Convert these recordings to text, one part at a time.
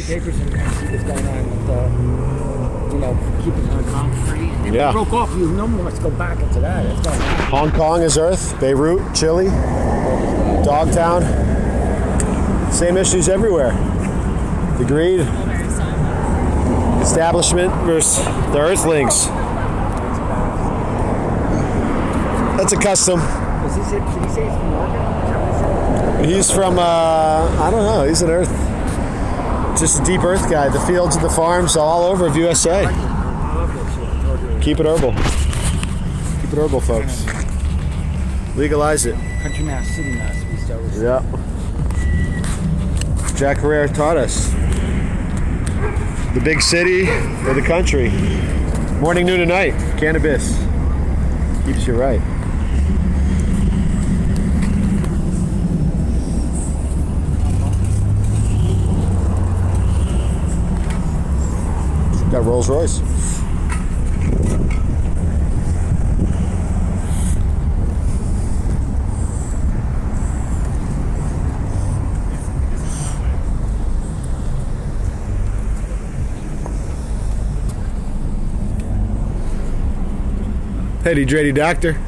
the papers and see what's going on with, keeping Hong Kong free. And Yeah. we broke off. You know, we must go back into that. It's going on. Hong Kong is Earth. Beirut, Chile, Dogtown. Same issues everywhere. The greed, establishment versus the Earthlings. That's a custom. Did he say he's from Oregon? He's from, I don't know, he's an Earth, just a deep Earth guy. The fields and the farms all over of USA. Keep it herbal. Keep it herbal, folks. Legalize it. Country Mass, City Mass, we start with. Yeah. Jack Herrera taught us. The big city or the country. Morning, noon, and night. Cannabis. Keeps you right. Got Rolls Royce. Heady Drady Doctor.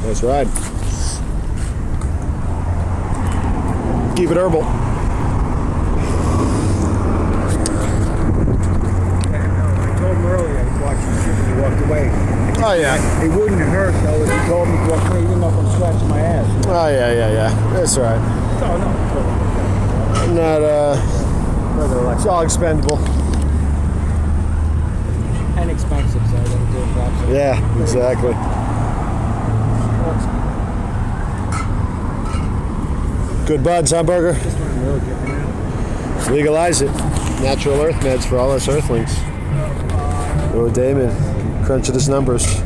Nice ride. Keep it herbal. I told him earlier, I was watching the shit and he walked away. Oh yeah. It wouldn't hurt though if he told me to walk away, even though I'm scratching my ass. Oh yeah. That's right. Oh, no. I'm not it's all expendable. And expensive, so I don't do it properly. Yeah, exactly. Good buds, huh, Burger? This one I'm really giving out. Legalize it. Natural earth meds for all us earthlings. Oh, Damon, crunching his numbers.